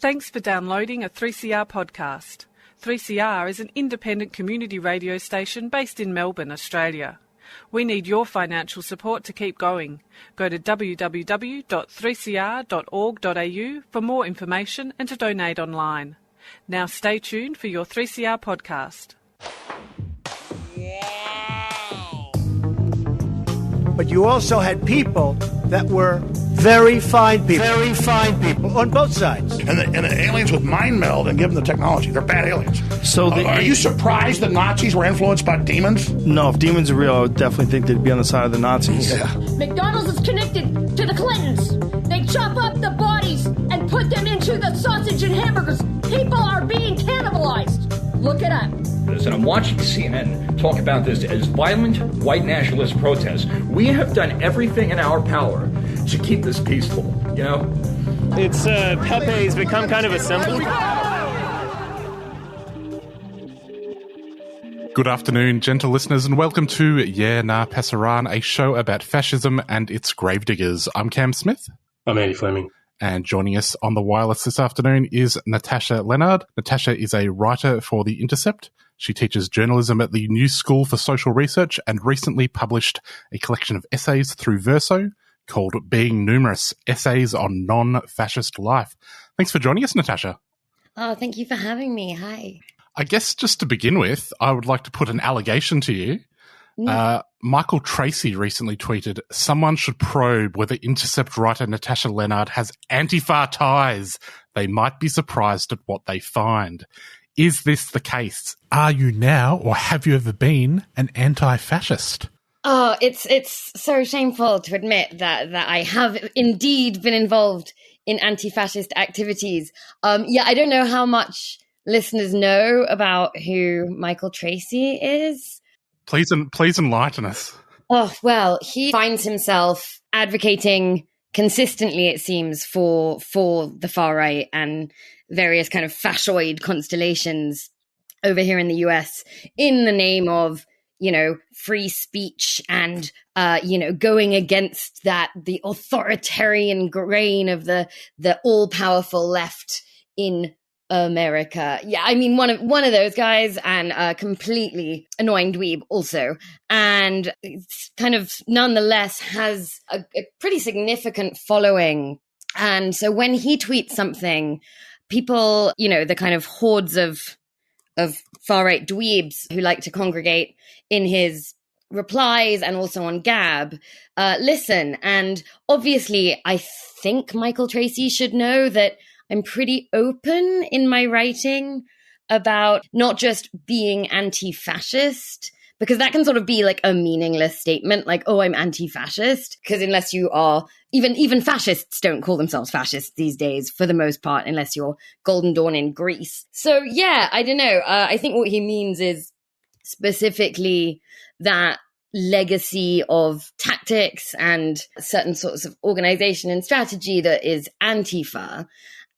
Thanks for downloading a 3CR podcast. 3CR is an independent community radio station based in Melbourne, Australia. We need your financial support to keep going. Go to www.3cr.org.au for more information and to donate online. Now stay tuned for your 3CR podcast. But you also had people that were very fine people on both sides. And the aliens with mind meld and give them the technology. They're bad aliens. So are you surprised the Nazis were influenced by demons? No, if demons are real, I would definitely think they'd be on the side of the Nazis. Yeah. McDonald's is connected to the Clintons. They chop up the bodies and put them into the sausage and hamburgers. People are being cannibalized. Look it up. And I'm watching CNN talk about this as violent white nationalist protests. We have done everything in our power to keep this peaceful, you know? It's Pepe's become kind of a symbol. Good afternoon, gentle listeners, and welcome to Yeah Nah Pasaran, a show about fascism and its gravediggers. I'm Cam Smith. I'm Andy Fleming. And joining us on the wireless this afternoon is Natasha Lennard. Natasha is a writer for The Intercept. She teaches journalism at the New School for Social Research and recently published a collection of essays through Verso called Being Numerous, Essays on Non-Fascist Life. Thanks for joining us, Natasha. Oh, thank you for having me. Hi. I guess just to begin with, I would like to put an allegation to you. Michael Tracy recently tweeted, someone should probe whether Intercept writer Natasha Lennard has Antifa ties. They might be surprised at what they find. Is this the case? Are you now, or have you ever been, an anti-fascist? Oh, it's so shameful to admit that I have indeed been involved in anti-fascist activities. I don't know how much listeners know about who Michael Tracy is. Please enlighten us. Oh, well, he finds himself advocating consistently, it seems, for the far right and various kind of fascoid constellations over here in the US in the name of, free speech and, going against the authoritarian grain of the all-powerful left in America. Yeah, I mean, one of those guys, and a completely annoying dweeb also. And it's kind of nonetheless has a pretty significant following. And so when he tweets something, people, the kind of hordes of far-right dweebs who like to congregate in his replies and also on Gab, listen. And obviously, I think Michael Tracy should know that I'm pretty open in my writing about not just being anti-fascist, because that can sort of be like a meaningless statement, like, oh, I'm anti-fascist, because unless you are, even fascists don't call themselves fascists these days, for the most part, unless you're Golden Dawn in Greece. So yeah, I don't know. I think what he means is specifically that legacy of tactics and certain sorts of organization and strategy that is Antifa.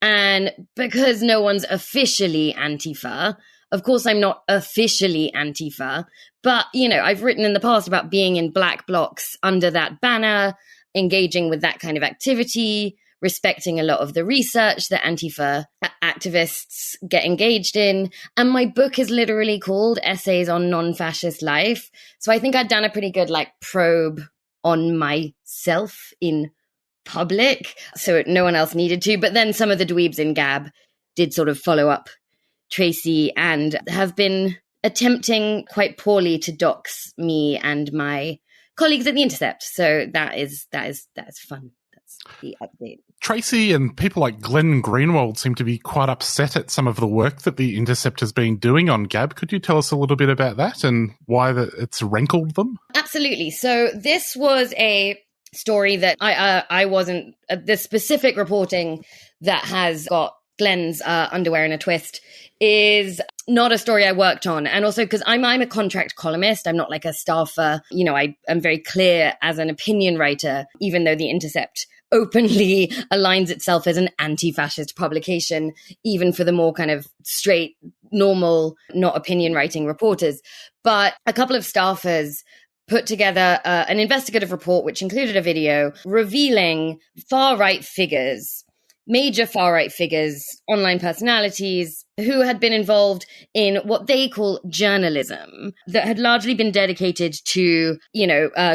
And because no one's officially Antifa, of course I'm not officially Antifa, but, I've written in the past about being in black blocs under that banner, engaging with that kind of activity, respecting a lot of the research that Antifa activists get engaged in. And my book is literally called Essays on Non-Fascist Life. So I think I'd done a pretty good probe on myself in public, so no one else needed to. But then some of the dweebs in Gab did sort of follow up Tracy and have been attempting quite poorly to dox me and my colleagues at The Intercept. So that is fun. That's the update. Tracy and people like Glenn Greenwald seem to be quite upset at some of the work that The Intercept has been doing on Gab. Could you tell us a little bit about that and why it's rankled them? Absolutely. So this was a story that I wasn't, the specific reporting that has got Glenn's underwear in a twist is not a story I worked on. And also because I'm a contract columnist, I'm not like a staffer. I am very clear as an opinion writer, even though The Intercept openly aligns itself as an anti-fascist publication, even for the more kind of straight, normal, not opinion writing reporters. But a couple of staffers put together an investigative report, which included a video revealing far-right figures major far-right figures, online personalities, who had been involved in what they call journalism that had largely been dedicated to,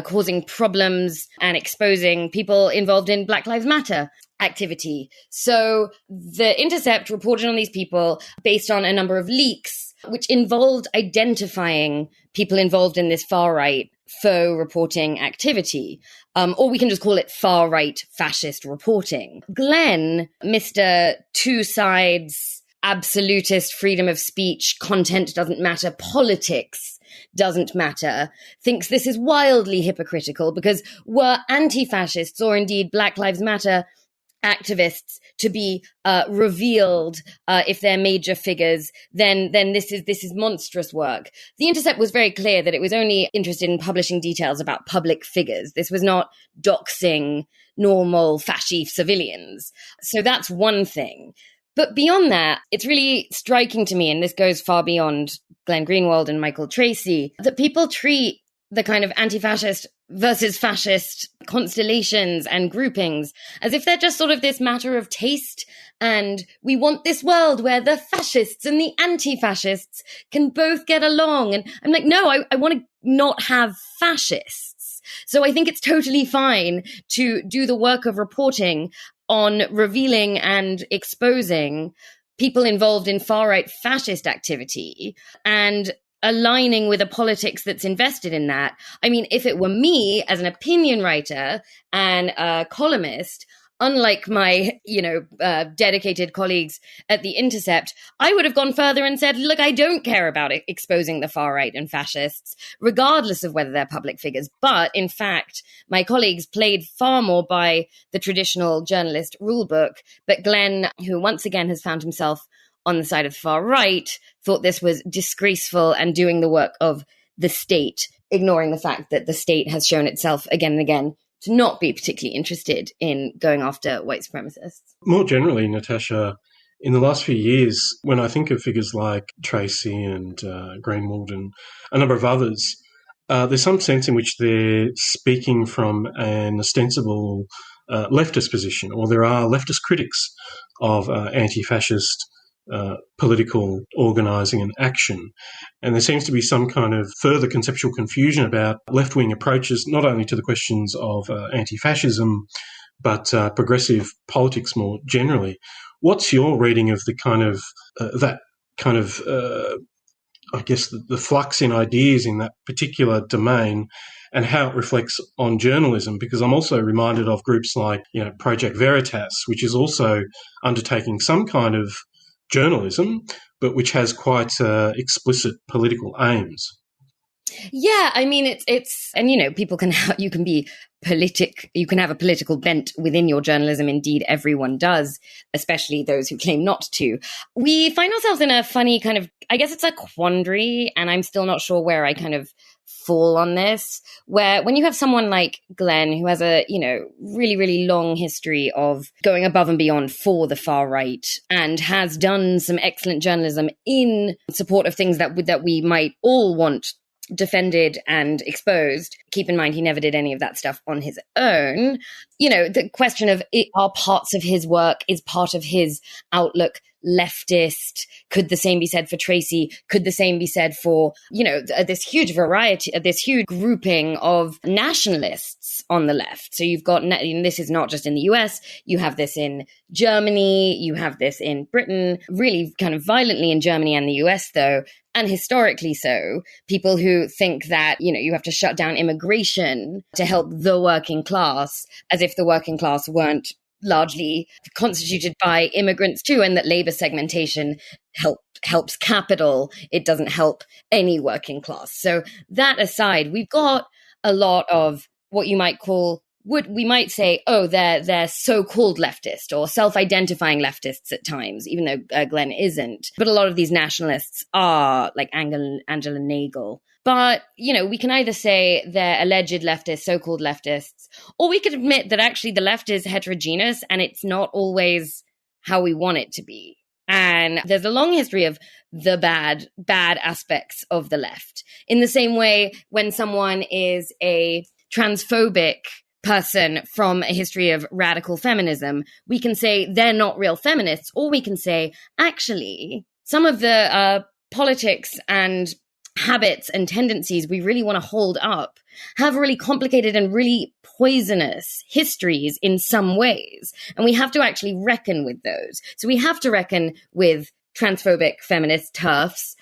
causing problems and exposing people involved in Black Lives Matter activity. So The Intercept reported on these people based on a number of leaks, which involved identifying people involved in this far-right faux reporting activity. Or we can just call it far-right fascist reporting. Glenn, Mr. Two Sides, absolutist freedom of speech, content doesn't matter, politics doesn't matter, thinks this is wildly hypocritical because were anti-fascists or indeed Black Lives Matter activists to be revealed if they're major figures, then this is monstrous work. The Intercept was very clear that it was only interested in publishing details about public figures. This was not doxing normal fasci civilians. So that's one thing. But beyond that, it's really striking to me, and this goes far beyond Glenn Greenwald and Michael Tracy, that people treat the kind of anti-fascist versus fascist constellations and groupings as if they're just sort of this matter of taste, and we want this world where the fascists and the anti-fascists can both get along. And I'm like, no, I want to not have fascists. So I think it's totally fine to do the work of reporting on revealing and exposing people involved in far-right fascist activity and aligning with a politics that's invested in that. I mean, if it were me as an opinion writer and a columnist, unlike my, dedicated colleagues at The Intercept, I would have gone further and said, look, I don't care about exposing the far right and fascists, regardless of whether they're public figures. But in fact, my colleagues played far more by the traditional journalist rulebook. But Glenn, who once again has found himself on the side of the far right, thought this was disgraceful and doing the work of the state, ignoring the fact that the state has shown itself again and again to not be particularly interested in going after white supremacists. More generally, Natasha, in the last few years, when I think of figures like Tracy and Greenwald and a number of others, there's some sense in which they're speaking from an ostensible leftist position, or there are leftist critics of anti-fascist political organising and action. And there seems to be some kind of further conceptual confusion about left-wing approaches, not only to the questions of anti-fascism, but progressive politics more generally. What's your reading of the kind of, the flux in ideas in that particular domain and how it reflects on journalism? Because I'm also reminded of groups like, Project Veritas, which is also undertaking some kind of journalism, but which has quite explicit political aims. Yeah, I mean, it's people can you can have a political bent within your journalism. Indeed, everyone does, especially those who claim not to. We find ourselves in a funny kind of, I guess it's a quandary, and I'm still not sure where I kind of fall on this, where when you have someone like Glenn, who has a, really, really long history of going above and beyond for the far right and has done some excellent journalism in support of things that we might all want defended and exposed. Keep in mind, he never did any of that stuff on his own. The question of are parts of his work, is part of his outlook leftist? Could the same be said for Tracy? Could the same be said for, this huge variety, this huge grouping of nationalists on the left? So you've got, and this is not just in the US, you have this in Germany, you have this in Britain, really kind of violently in Germany and the US though, and historically so, people who think that, you have to shut down immigration to help the working class, as if the working class weren't largely constituted by immigrants too, and that labor segmentation helps capital. It doesn't help any working class. So that aside, we've got a lot of what you might call, we might say, oh, they're so-called leftist or self-identifying leftists at times, even though Glenn isn't. But a lot of these nationalists are like Angela Nagel. But, we can either say they're alleged leftists, so-called leftists, or we could admit that actually the left is heterogeneous and it's not always how we want it to be. And there's a long history of the bad aspects of the left. In the same way, when someone is a transphobic person from a history of radical feminism, we can say they're not real feminists, or we can say, actually, some of the politics and habits and tendencies we really want to hold up have really complicated and really poisonous histories in some ways. And we have to actually reckon with those. So we have to reckon with transphobic feminist TERFs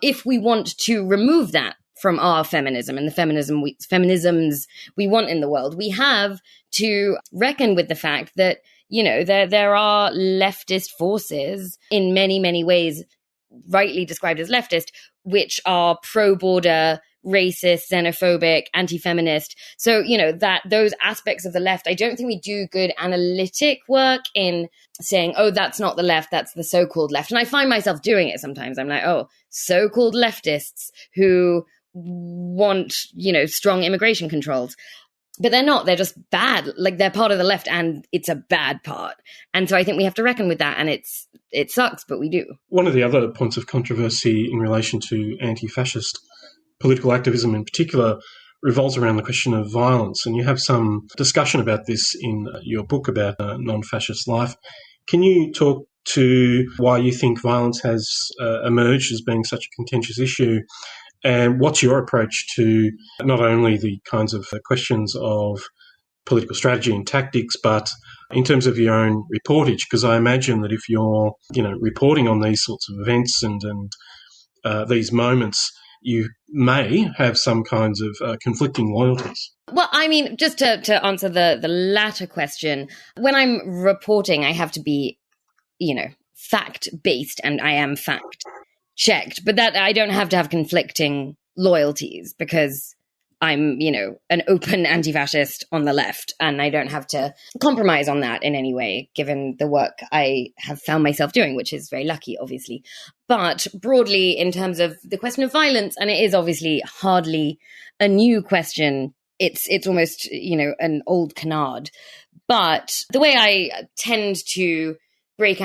if we want to remove that from our feminism and the feminisms we want in the world. We have to reckon with the fact that, there are leftist forces in many, many ways, rightly described as leftist, which are pro-border, racist, xenophobic, anti-feminist. So, that those aspects of the left, I don't think we do good analytic work in saying, oh, that's not the left, that's the so-called left. And I find myself doing it sometimes. I'm like, oh, so-called leftists who want, strong immigration controls. But they're not. They're just bad. Like, they're part of the left, and it's a bad part. And so I think we have to reckon with that, and it sucks, but we do. One of the other points of controversy in relation to anti-fascist political activism in particular revolves around the question of violence. And you have some discussion about this in your book about Non-Fascist Life. Can you talk to why you think violence has emerged as being such a contentious issue? And what's your approach to not only the kinds of questions of political strategy and tactics, but in terms of your own reportage? Because I imagine that if you're, reporting on these sorts of events and these moments, you may have some kinds of conflicting loyalties. Well, I mean, just to answer the latter question, when I'm reporting, I have to be, fact-based, and I am fact-checked. But that I don't have to have conflicting loyalties because I'm, an open anti-fascist on the left, and I don't have to compromise on that in any way, given the work I have found myself doing, which is very lucky, obviously. But broadly, in terms of the question of violence, and it is obviously hardly a new question, it's almost, an old canard. But the way I tend to break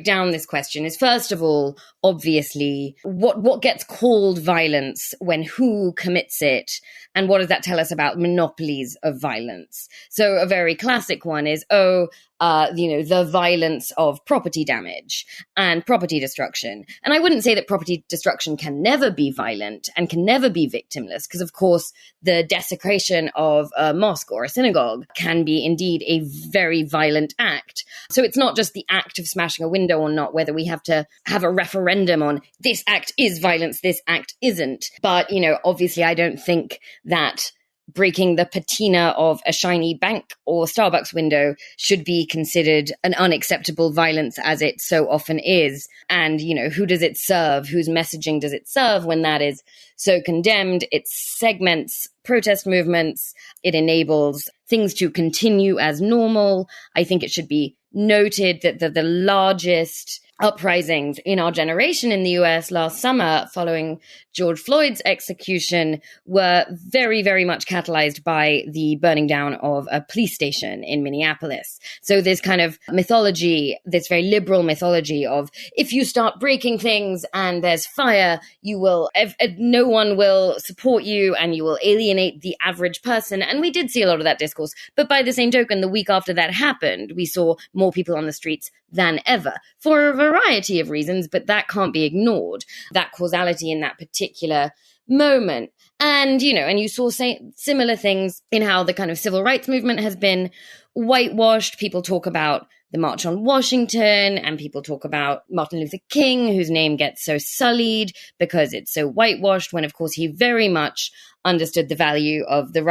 down this question is, first of all, obviously, what gets called violence, when who commits it, and what does that tell us about monopolies of violence? So a very classic one is, the violence of property damage and property destruction. And I wouldn't say that property destruction can never be violent and can never be victimless, because of course the desecration of a mosque or a synagogue can be indeed a very violent act. So it's not just the act of smashing a window or not, whether we have to have a referendum on this act is violence, this act isn't. But, obviously I don't think that breaking the patina of a shiny bank or Starbucks window should be considered an unacceptable violence, as it so often is. And, who does it serve? Whose messaging does it serve when that is so condemned? It segments protest movements. It enables things to continue as normal. I think it should be noted that the largest uprisings in our generation in the US last summer following George Floyd's execution were very, very much catalyzed by the burning down of a police station in Minneapolis. So this kind of mythology, this very liberal mythology of if you start breaking things and there's fire, no one will support you and you will alienate the average person. And we did see a lot of that discourse. But by the same token, the week after that happened, we saw more people on the streets than ever for a variety of reasons, but that can't be ignored, that causality in that particular moment. And, and you saw similar things in how the kind of civil rights movement has been whitewashed. People talk about the March on Washington, and people talk about Martin Luther King, whose name gets so sullied because it's so whitewashed, when of course he very much understood the value of a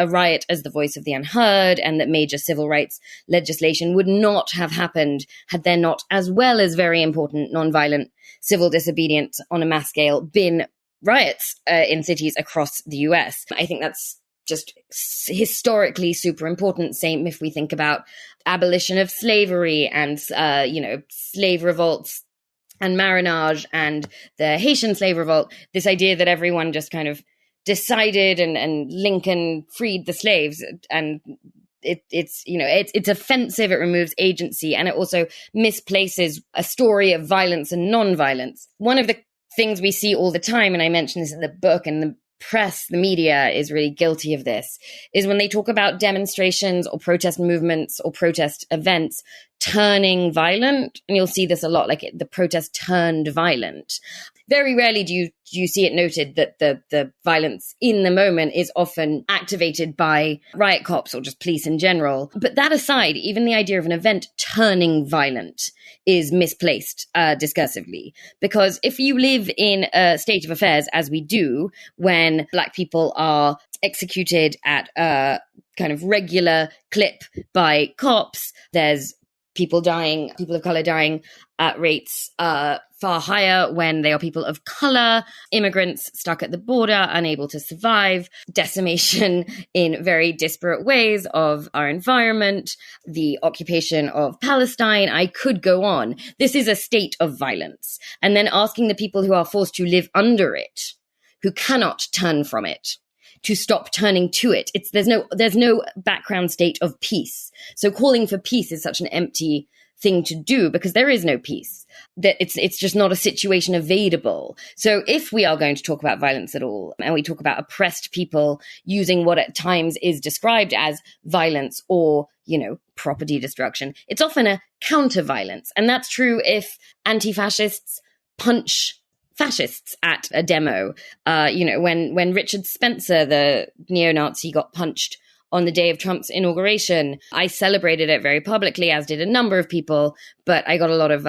riot as the voice of the unheard, and that major civil rights legislation would not have happened had there not, as well as very important nonviolent civil disobedience on a mass scale, been riots in cities across the US. I think that's just historically super important. Same if we think about abolition of slavery and, slave revolts and marronage and the Haitian slave revolt, this idea that everyone just kind of decided and Lincoln freed the slaves, and it's offensive. It removes agency, and it also misplaces a story of violence and non-violence. One of the things we see all the time, and I mentioned this in the book and the press, the media, is really guilty of this, is when they talk about demonstrations or protest movements or protest events turning violent. And you'll see this a lot, like the protest turned violent. Very rarely do you see it noted that the violence in the moment is often activated by riot cops or just police in general. But that aside, even the idea of an event turning violent is misplaced discursively. Because if you live in a state of affairs, as we do, when Black people are executed at a kind of regular clip by cops, there's people of color dying at rates far higher when they are people of color, immigrants stuck at the border, unable to survive, decimation in very disparate ways of our environment, the occupation of Palestine. I could go on. This is a state of violence. And then asking the people who are forced to live under it, who cannot turn from it, to stop turning to it. There's no background state of peace. So calling for peace is such an empty thing to do because there is no peace. That it's just not a situation available. So if we are going to talk about violence at all, and we talk about oppressed people using what at times is described as violence or, property destruction, it's often a counter-violence. And that's true if anti-fascists punch fascists at a demo. When Richard Spencer, the neo-Nazi, got punched on the day of Trump's inauguration, I celebrated it very publicly, as did a number of people, but I got a lot of,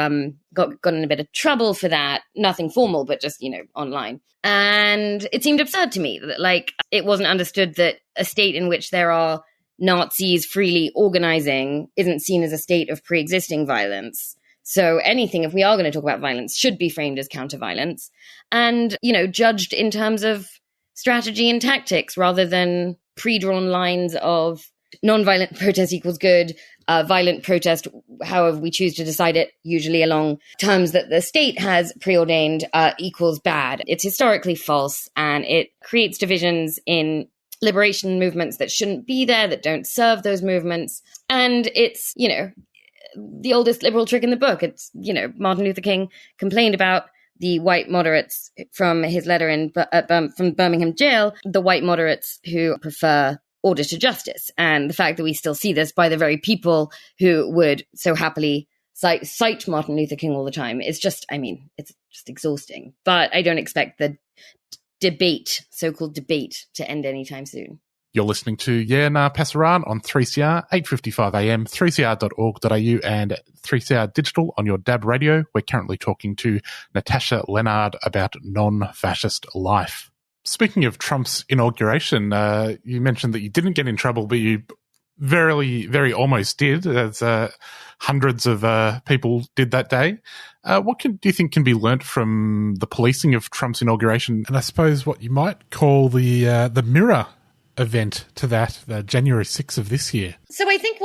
got in a bit of trouble for that. Nothing formal, but just, online. And it seemed absurd to me that, it wasn't understood that a state in which there are Nazis freely organizing isn't seen as a state of pre-existing violence. So anything, if we are going to talk about violence, should be framed as counter-violence and, judged in terms of strategy and tactics rather than pre-drawn lines of non-violent protest equals good, violent protest, however we choose to decide it, usually along terms that the state has preordained, equals bad. It's historically false, and it creates divisions in liberation movements that shouldn't be there, that don't serve those movements. And it's, the oldest liberal trick in the book. It's, Martin Luther King complained about the white moderates from his letter from Birmingham jail, the white moderates who prefer order to justice. And the fact that we still see this by the very people who would so happily cite Martin Luther King all the time, it's just exhausting. But I don't expect the so-called debate, to end anytime soon. You're listening to Yeah Nah Passaran on 3CR, 8:55 AM, 3cr.org.au and 3CR Digital on your DAB radio. We're currently talking to Natasha Lennard about Non-Fascist Life. Speaking of Trump's inauguration, you mentioned that you didn't get in trouble, but you very, very almost did, as hundreds of people did that day. What do you think can be learnt from the policing of Trump's inauguration, and I suppose what you might call the mirror event to that, January 6th of this year? So I think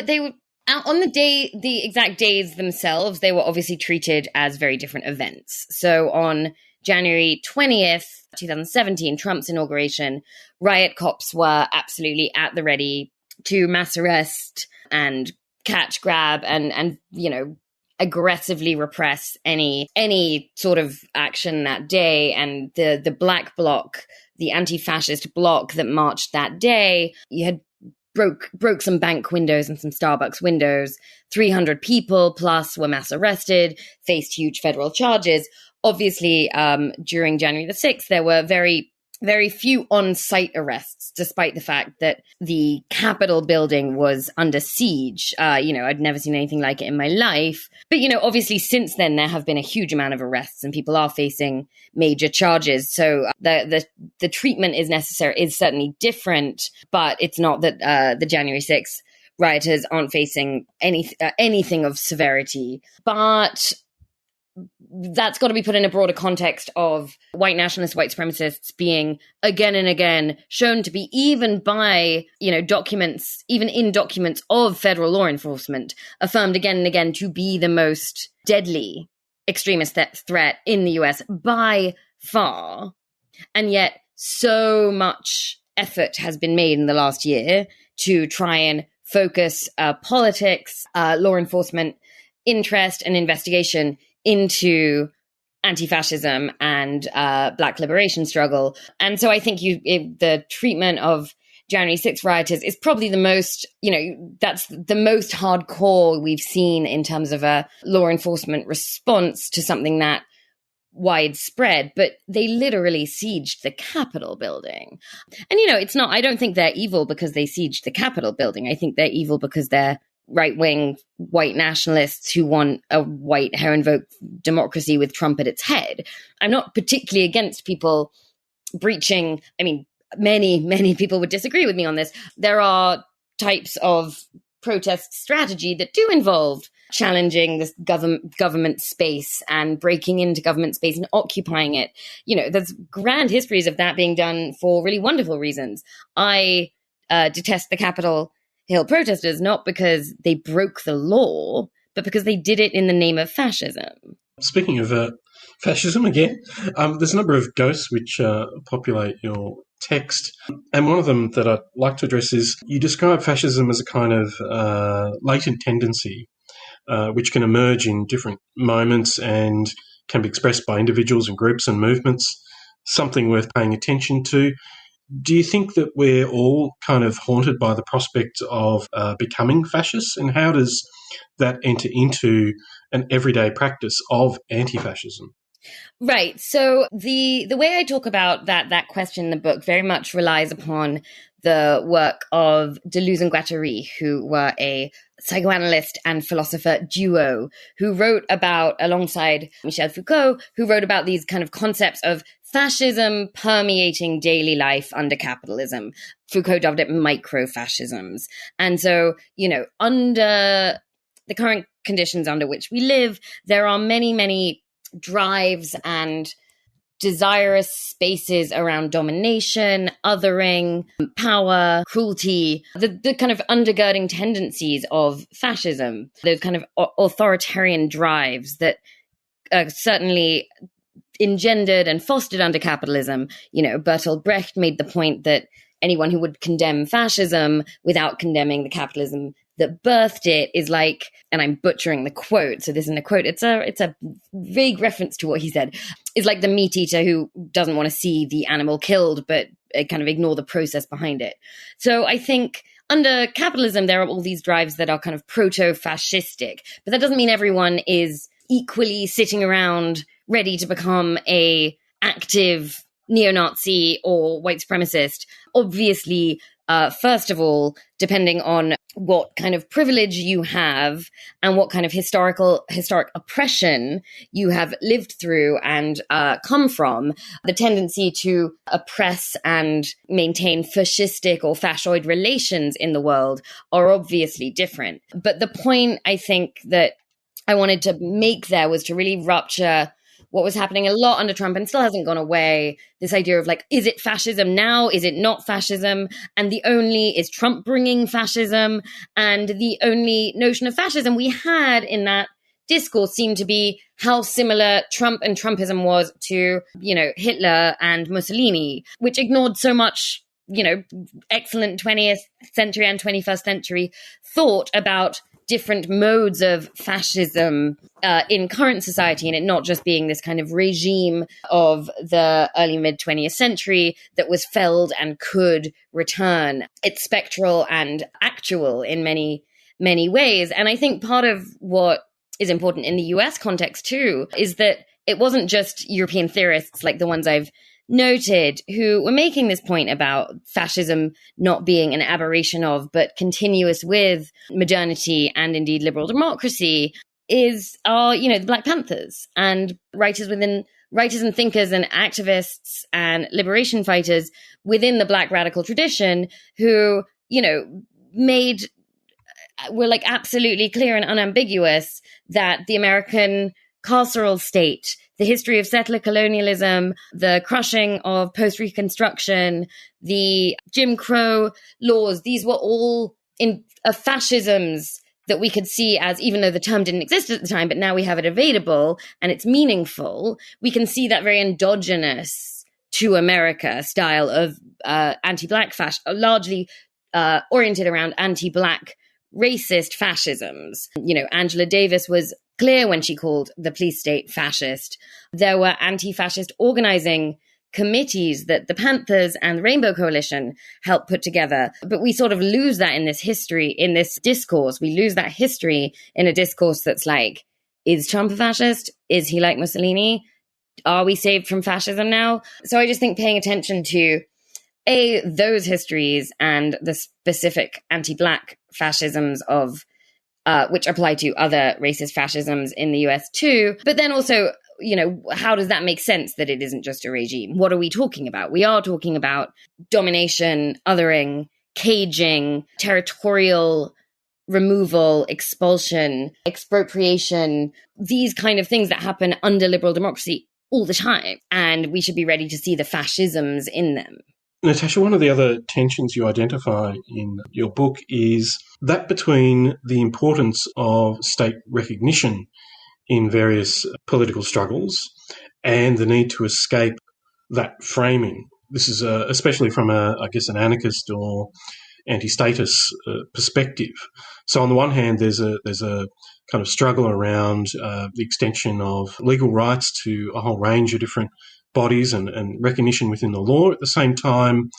they were on the exact days themselves, they were obviously treated as very different events. So on January 20th, 2017, Trump's inauguration, riot cops were absolutely at the ready to mass arrest and catch, grab, and aggressively repress any sort of action that day. And the Black Bloc, the anti-fascist bloc that marched that day, you had broke some bank windows and some Starbucks windows. 300 people plus were mass arrested, faced huge federal charges. Obviously, during January the 6th, there were very, very few on-site arrests, despite the fact that the Capitol building was under siege. I'd never seen anything like it in my life. But, obviously since then, there have been a huge amount of arrests and people are facing major charges. So the treatment is certainly different, but it's not that the January 6th rioters aren't facing anything of severity. But that's got to be put in a broader context of white nationalists, white supremacists being again and again shown to be, even by, documents, even in documents of federal law enforcement, affirmed again and again to be the most deadly extremist threat in the US by far. And yet so much effort has been made in the last year to try and focus politics, law enforcement interest and investigation into anti-fascism and Black liberation struggle. And so I think the treatment of January 6th rioters is probably the most, that's the most hardcore we've seen in terms of a law enforcement response to something that widespread. But they literally sieged the Capitol building. And, it's not, I don't think they're evil because they sieged the Capitol building. I think they're evil because they're right-wing white nationalists who want a white hair-invoked democracy with Trump at its head. I'm not particularly against people breaching, many people would disagree with me on this. There are types of protest strategy that do involve challenging this government space and breaking into government space and occupying it. There's grand histories of that being done for really wonderful reasons. I detest the Capitol Hill protesters, not because they broke the law, but because they did it in the name of fascism. Speaking of fascism again, there's a number of ghosts which populate your text. And one of them that I'd like to address is you describe fascism as a kind of latent tendency which can emerge in different moments and can be expressed by individuals and groups and movements, something worth paying attention to. Do you think that we're all kind of haunted by the prospect of becoming fascists? And how does that enter into an everyday practice of anti-fascism? Right. So the way I talk about that question in the book very much relies upon the work of Deleuze and Guattari, who were a psychoanalyst and philosopher duo who wrote about, alongside Michel Foucault, who wrote about these kind of concepts of fascism permeating daily life under capitalism. Foucault dubbed it micro-fascisms. And so, under the current conditions under which we live, there are many, many drives and desirous spaces around domination, othering, power, cruelty, the kind of undergirding tendencies of fascism, those kind of authoritarian drives that certainly engendered and fostered under capitalism. Bertolt Brecht made the point that anyone who would condemn fascism without condemning the capitalism that birthed it is like, and I'm butchering the quote, so this isn't a quote, it's a vague reference to what he said, is like the meat eater who doesn't want to see the animal killed, but kind of ignore the process behind it. So I think under capitalism, there are all these drives that are kind of proto-fascistic, but that doesn't mean everyone is equally sitting around ready to become a active neo-Nazi or white supremacist. Obviously, first of all, depending on what kind of privilege you have and what kind of historic oppression you have lived through and come from, the tendency to oppress and maintain fascistic or fascoid relations in the world are obviously different. But the point I think that I wanted to make there was to really rupture what was happening a lot under Trump and still hasn't gone away, this idea of like, is it fascism now? Is it not fascism? And is Trump bringing fascism? And the only notion of fascism we had in that discourse seemed to be how similar Trump and Trumpism was to, Hitler and Mussolini, which ignored so much, excellent 20th century and 21st century thought about different modes of fascism in current society, and it not just being this kind of regime of the early mid-20th century that was felled and could return. It's spectral and actual in many, many ways. And I think part of what is important in the US context too is that it wasn't just European theorists like the ones I've noted who were making this point about fascism not being an aberration of, but continuous with modernity and indeed liberal democracy are the Black Panthers and writers and thinkers and activists and liberation fighters within the Black radical tradition who, were like absolutely clear and unambiguous that the American carceral state, the history of settler colonialism, the crushing of post-Reconstruction, the Jim Crow laws, these were all fascisms that we could see as, even though the term didn't exist at the time, but now we have it available and it's meaningful, we can see that very endogenous to America style of anti-Black fascism, largely oriented around anti-Black racist fascisms. You know, Angela Davis was clear when she called the police state fascist. There were anti-fascist organizing committees that the Panthers and the Rainbow Coalition helped put together. But we sort of lose that in this history, in this discourse. We lose that history in a discourse that's like, is Trump a fascist? Is he like Mussolini? Are we saved from fascism now? So I just think paying attention to those histories and the specific anti-Black fascisms of which apply to other racist fascisms in the US too. But then also, you know, how does that make sense that it isn't just a regime? What are we talking about? We are talking about domination, othering, caging, territorial removal, expulsion, expropriation, these kind of things that happen under liberal democracy all the time. And we should be ready to see the fascisms in them. Natasha, one of the other tensions you identify in your book is that between the importance of state recognition in various political struggles and the need to escape that framing. This is especially from an anarchist or anti-status perspective. So on the one hand, there's a kind of struggle around the extension of legal rights to a whole range of different bodies and recognition within the law. At the same time,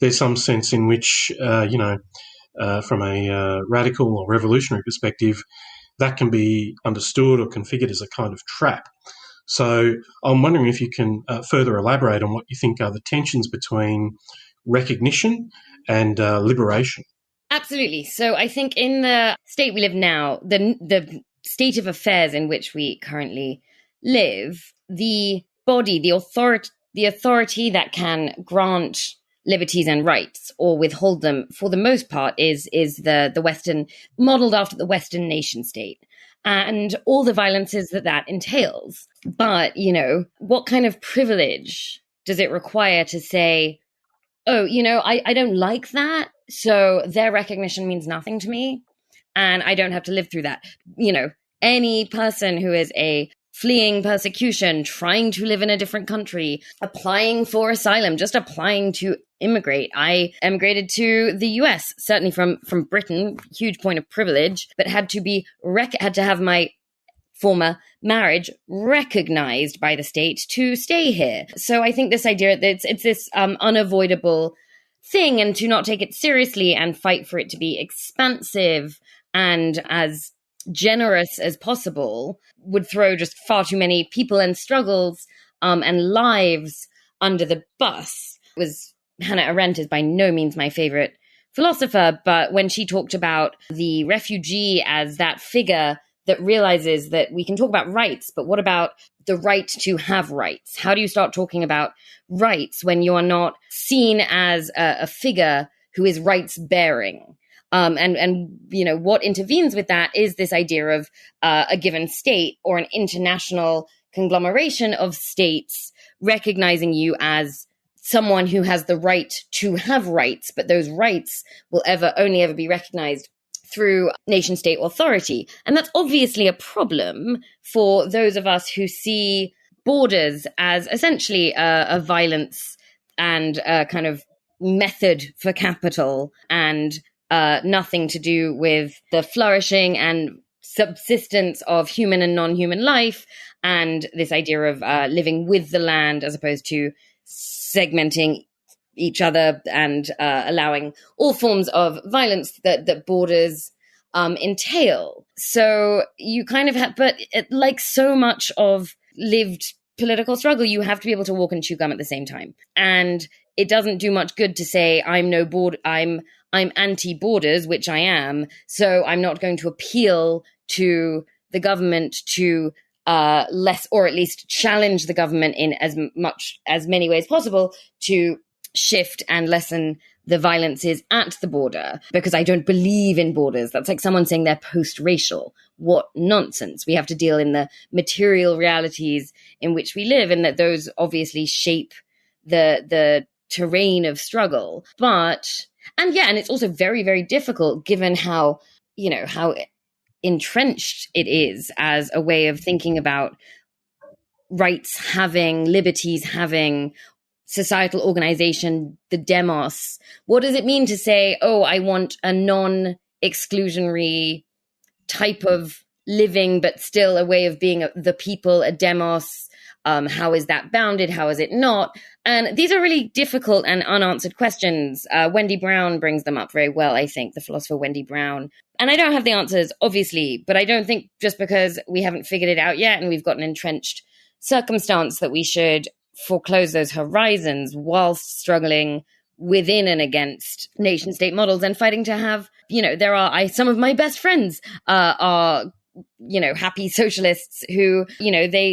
there's some sense in which, from a radical or revolutionary perspective, that can be understood or configured as a kind of trap. So I'm wondering if you can further elaborate on what you think are the tensions between recognition and liberation. Absolutely. So I think in the state we live now, the state of affairs in which we currently live, the body, the authority that can grant liberties and rights or withhold them for the most part is the Western, modeled after the Western nation state and all the violences that entails. But, you know, what kind of privilege does it require to say, oh, you know, I don't like that, so their recognition means nothing to me, and I don't have to live through that. You know, any person who is fleeing persecution, trying to live in a different country, applying for asylum, just applying to immigrate. I emigrated to the US, certainly from Britain, huge point of privilege, but had to have my former marriage recognized by the state to stay here. So I think this idea that it's this unavoidable thing, and to not take it seriously and fight for it to be expansive and as generous as possible would throw just far too many people and struggles and lives under the bus. Hannah Arendt is by no means my favorite philosopher, but when she talked about the refugee as that figure that realizes that we can talk about rights, but what about the right to have rights? How do you start talking about rights when you are not seen as a figure who is rights bearing? And you know, what intervenes with that is this idea of a given state or an international conglomeration of states recognizing you as someone who has the right to have rights, but those rights will only ever be recognized through nation-state authority. And that's obviously a problem for those of us who see borders as essentially a violence and a kind of method for capital and nothing to do with the flourishing and subsistence of human and non-human life, and this idea of living with the land as opposed to segmenting each other and allowing all forms of violence that borders entail. So you kind of have, but like so much of lived political struggle, you have to be able to walk and chew gum at the same time. And it doesn't do much good to say, I'm anti-borders, which I am, so I'm not going to appeal to the government to less, or at least challenge the government in as many ways possible to shift and lessen the violences at the border, because I don't believe in borders. That's like someone saying they're post-racial. What nonsense. We have to deal in the material realities in which we live, and that those obviously shape the terrain of struggle. And it's also very, very difficult given how entrenched it is as a way of thinking about rights having, liberties having, societal organization, the demos. What does it mean to say, oh, I want a exclusionary type of living, but still a way of being the people, a demos. How is that bounded? How is it not? And these are really difficult and unanswered questions. Wendy Brown brings them up very well, I think, the philosopher Wendy Brown. And I don't have the answers, obviously, but I don't think just because we haven't figured it out yet and we've got an entrenched circumstance that we should foreclose those horizons whilst struggling within and against nation state models and fighting to have, some of my best friends are happy socialists who,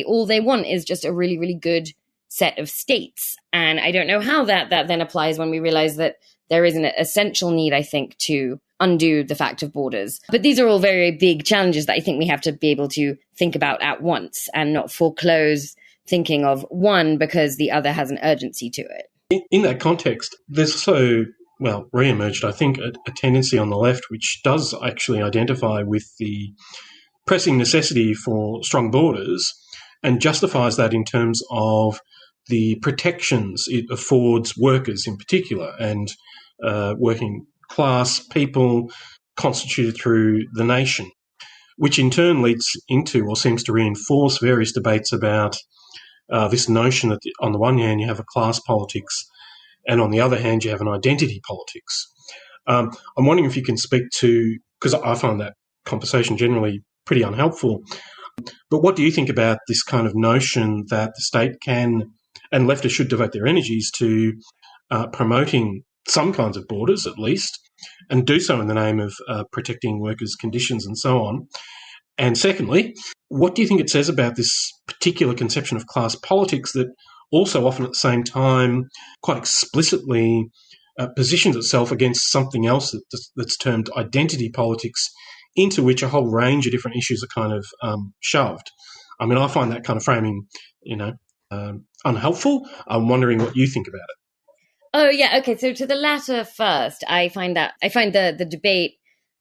all they want is just a really, really good set of states. And I don't know how that then applies when we realize that there is an essential need, I think, to undo the fact of borders. But these are all very big challenges that I think we have to be able to think about at once and not foreclose thinking of one because the other has an urgency to it. In that context, there's also, re-emerged, I think, a tendency on the left which does actually identify with the pressing necessity for strong borders and justifies that in terms of the protections it affords workers in particular and working class people constituted through the nation, which in turn leads into or seems to reinforce various debates about this notion that on the one hand you have a class politics and on the other hand you have an identity politics. I'm wondering if you can speak to, because I find that conversation generally pretty unhelpful, but what do you think about this kind of notion that the state can and leftists should devote their energies to promoting some kinds of borders at least, and do so in the name of protecting workers' conditions and so on? And secondly, what do you think it says about this particular conception of class politics that also often at the same time quite explicitly positions itself against something else that's termed identity politics, into which a whole range of different issues are kind of shoved? I mean, I find that kind of framing, unhelpful. I'm wondering what you think about it. Oh, yeah. Okay. So to the latter first, I find the debate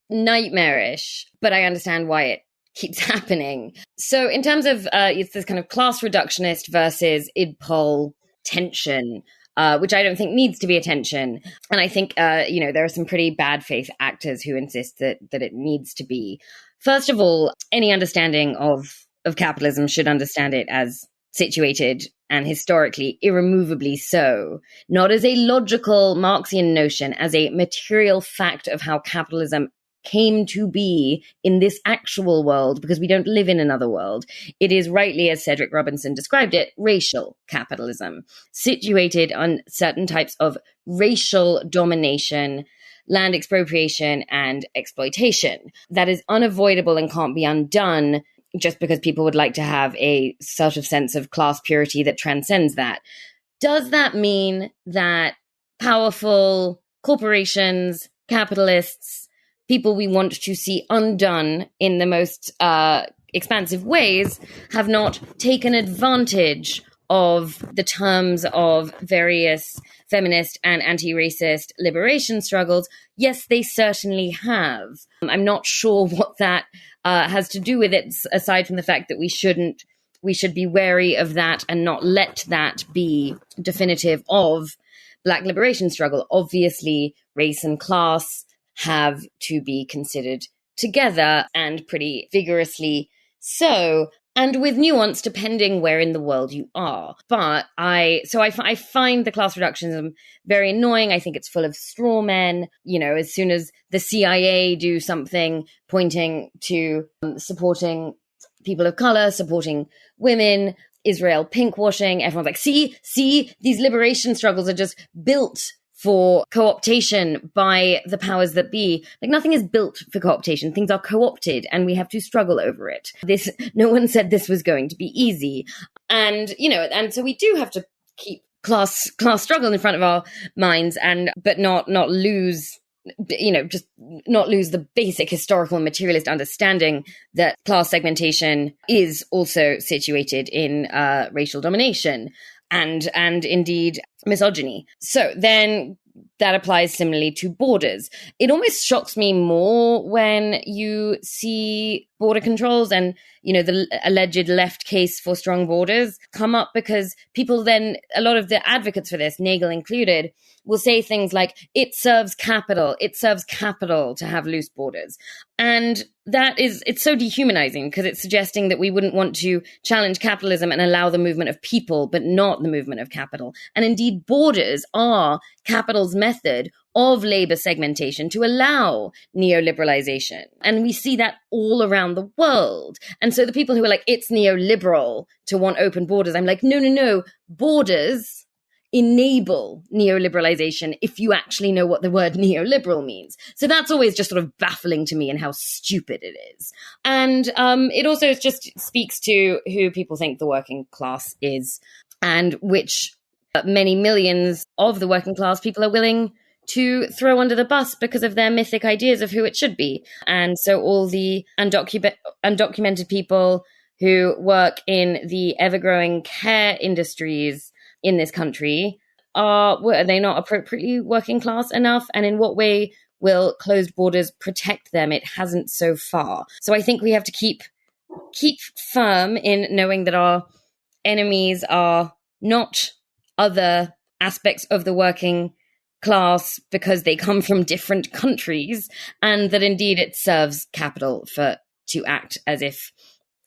nightmarish, but I understand why it keeps happening. So in terms of it's this kind of class reductionist versus id-pol tension, which I don't think needs to be a tension. And I think, there are some pretty bad faith actors who insist that it needs to be. First of all, any understanding of capitalism should understand it as situated and historically irremovably so, not as a logical Marxian notion, as a material fact of how capitalism came to be in this actual world, because we don't live in another world. It is rightly, as Cedric Robinson described it, racial capitalism, situated on certain types of racial domination, land expropriation, and exploitation. That is unavoidable and can't be undone just because people would like to have a sort of sense of class purity that transcends that. Does that mean that powerful corporations, capitalists, people we want to see undone in the most expansive ways have not taken advantage of the terms of various feminist and anti-racist liberation struggles? Yes, they certainly have. I'm not sure what that has to do with it, aside from the fact that we should be wary of that and not let that be definitive of Black liberation struggle. Obviously, race and class have to be considered together, and pretty vigorously so, and with nuance depending where in the world you are. But I find the class reductionism very annoying. I think it's full of straw men. As soon as the CIA do something pointing to supporting people of color, supporting women, Israel pinkwashing, everyone's like, see, these liberation struggles are just built for co-optation by the powers that be. Like, nothing is built for co-optation. Things are co-opted and we have to struggle over it. No one said this was going to be easy. And, and so we do have to keep class struggle in front of our minds but not lose, just not lose the basic historical and materialist understanding that class segmentation is also situated in racial domination and indeed misogyny. So then that applies similarly to borders. It almost shocks me more when you see border controls and, the alleged left case for strong borders come up because people then, a lot of the advocates for this, Nagel included, will say things like, it serves capital to have loose borders. And it's so dehumanizing because it's suggesting that we wouldn't want to challenge capitalism and allow the movement of people, but not the movement of capital. And indeed, borders are capital's method of labor segmentation to allow neoliberalization. And we see that all around the world. And so the people who are like, it's neoliberal to want open borders, I'm like, no. Borders enable neoliberalization if you actually know what the word neoliberal means. So that's always just sort of baffling to me and how stupid it is. And it also just speaks to who people think the working class is, and which many millions of the working class people are willing to throw under the bus because of their mythic ideas of who it should be. And so all the undocumented people who work in the ever-growing care industries in this country, are they not appropriately working class enough? And in what way will closed borders protect them? It hasn't so far. So I think we have to keep firm in knowing that our enemies are not other aspects of the working class because they come from different countries, and that indeed it serves capital to act as if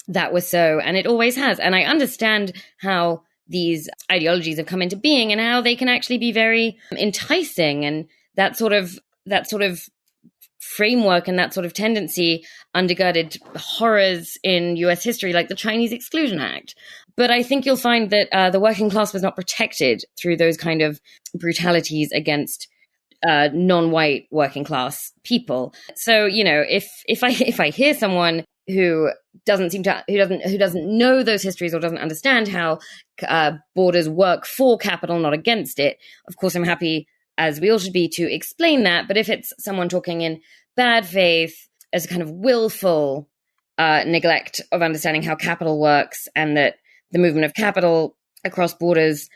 that was so, and it always has. And I understand how these ideologies have come into being and how they can actually be very enticing, and that sort of framework and that sort of tendency undergirded horrors in US history like the Chinese Exclusion Act. But I think you'll find that the working class was not protected through those kind of brutalities against non-white working class people. So, if I hear someone who doesn't know those histories or doesn't understand how borders work for capital, not against it, of course I'm happy, as we all should be, to explain that. But if it's someone talking in bad faith as a kind of willful neglect of understanding how capital works, and that the movement of capital across borders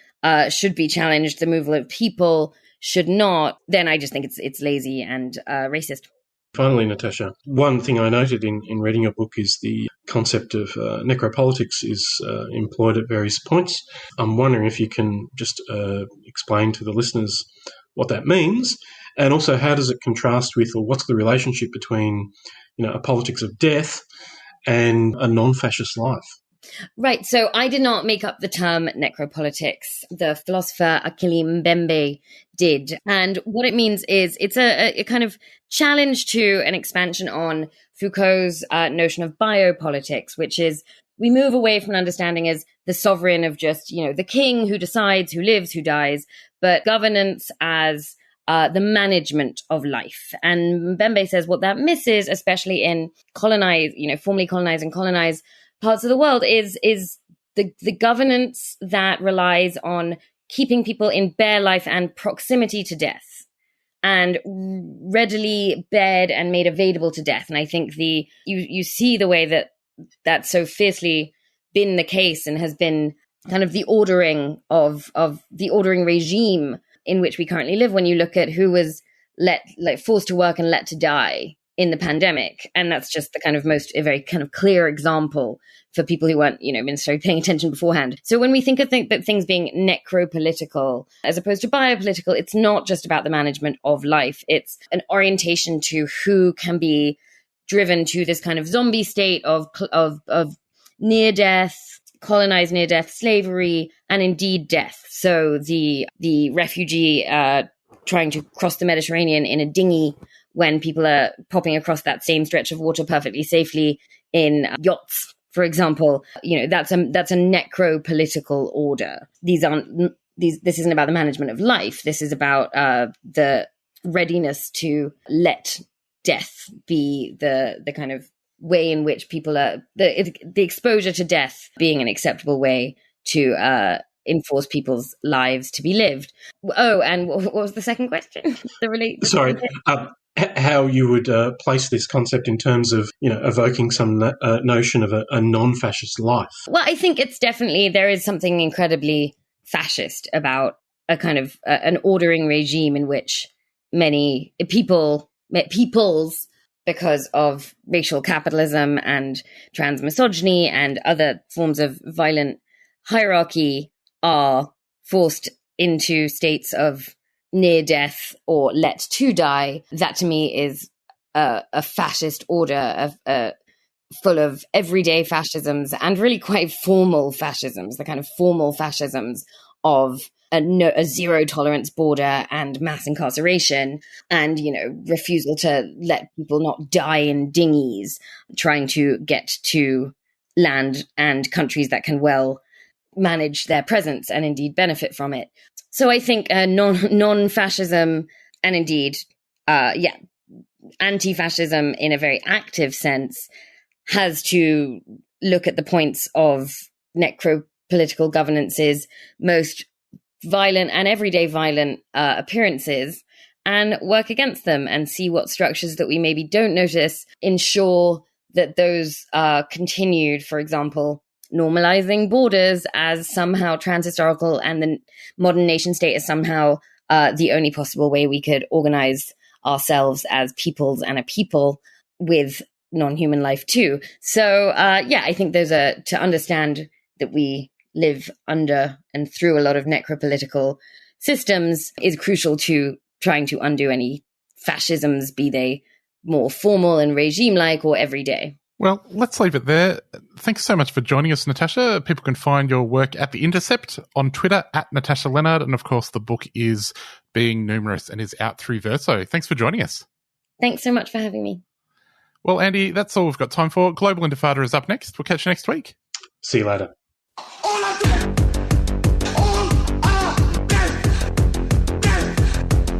should be challenged, the movement of people should not, then I just think it's lazy and racist. Finally, Natasha, one thing I noted in reading your book is the concept of necropolitics is employed at various points. I'm wondering if you can just explain to the listeners what that means, and also how does it contrast with, or what's the relationship between, a politics of death and a non-fascist life? Right. So I did not make up the term necropolitics. The philosopher Achille Mbembe did. And what it means is it's a kind of challenge to an expansion on Foucault's notion of biopolitics, which is we move away from an understanding as the sovereign of just, the king who decides who lives, who dies, but governance as the management of life. And Mbembe says what that misses, especially in formerly colonized and colonized parts of the world, is the governance that relies on keeping people in bare life and proximity to death, and readily bared and made available to death. And I think you see the way that that's so fiercely been the case and has been kind of the ordering of the ordering regime in which we currently live, when you look at who was forced to work and let to die in the pandemic. And that's just a very kind of clear example for people who weren't, necessarily paying attention beforehand. So when we think that things being necropolitical as opposed to biopolitical, it's not just about the management of life. It's an orientation to who can be driven to this kind of zombie state of near death, colonized near death, slavery, and indeed death. So the refugee trying to cross the Mediterranean in a dinghy when people are popping across that same stretch of water perfectly safely in yachts, for example, that's a necropolitical order. This isn't about the management of life. This is about the readiness to let death be the kind of way in which people are, the exposure to death being an acceptable way to enforce people's lives to be lived. Oh, and what was the second question? Sorry. How you would place this concept in terms of, evoking some notion of a non-fascist life. Well, I think it's definitely, there is something incredibly fascist about a kind of an ordering regime in which many people's because of racial capitalism and transmisogyny and other forms of violent hierarchy, are forced into states of near death or let to die. That to me is a fascist order full of everyday fascisms and really quite formal fascisms, the kind of formal fascisms of a zero tolerance border and mass incarceration and, refusal to let people not die in dinghies, trying to get to land and countries that can well manage their presence and indeed benefit from it. So I think non-fascism and indeed, anti-fascism in a very active sense has to look at the points of necropolitical governance's most violent and everyday violent appearances and work against them and see what structures that we maybe don't notice ensure that those are continued. For example, normalizing borders as somehow transhistorical and the modern nation state is somehow the only possible way we could organize ourselves as peoples and a people with non-human life too. So I think those are, to understand that we live under and through a lot of necropolitical systems is crucial to trying to undo any fascisms, be they more formal and regime-like or everyday. Well, let's leave it there. Thanks so much for joining us, Natasha. People can find your work at The Intercept, on Twitter at Natasha Lennard, and of course the book is Being Numerous and is out through Verso. Thanks for joining us. Thanks so much for having me. Well, Andy, that's all we've got time for. Global Intifada is up next. We'll catch you next week. See you later.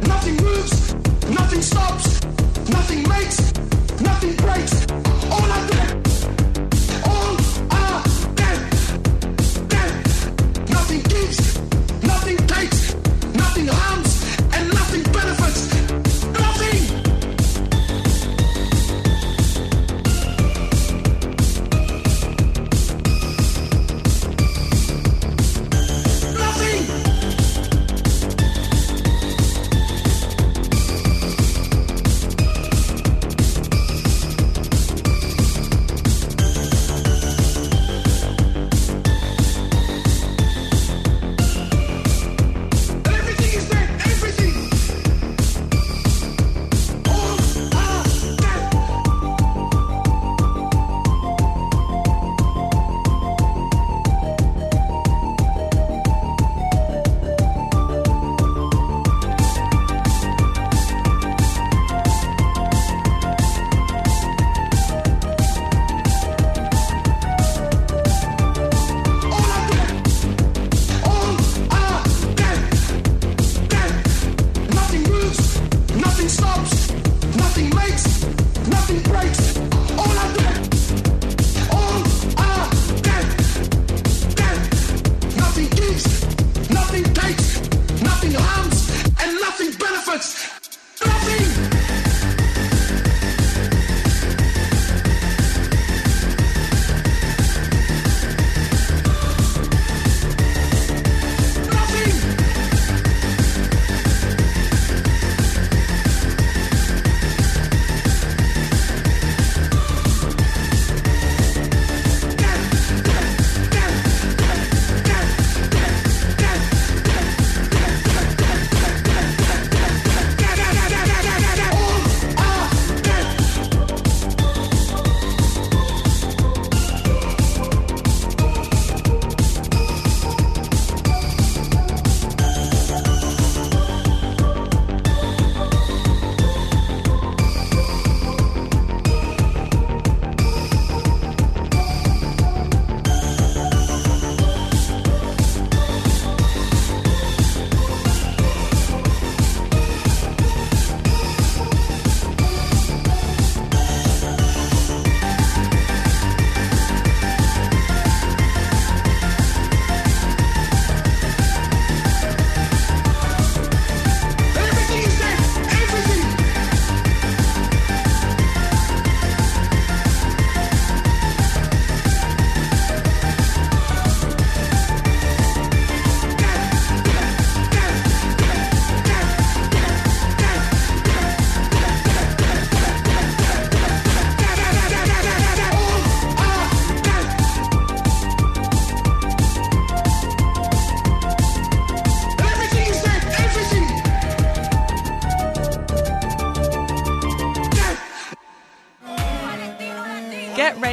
Nothing moves, nothing stops, nothing makes, nothing breaks. All are dead. All are dead. Nothing gives, nothing takes, nothing harms, and nothing benefits. Nothing.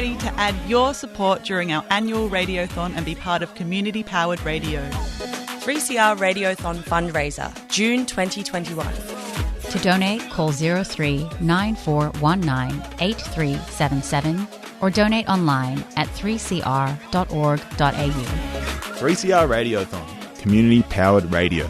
ready to add your support during our annual Radiothon and be part of community-powered radio. 3CR Radiothon fundraiser, June 2021. To donate, call 03 9419 8377 or donate online at 3cr.org.au. 3CR Radiothon, community-powered radio.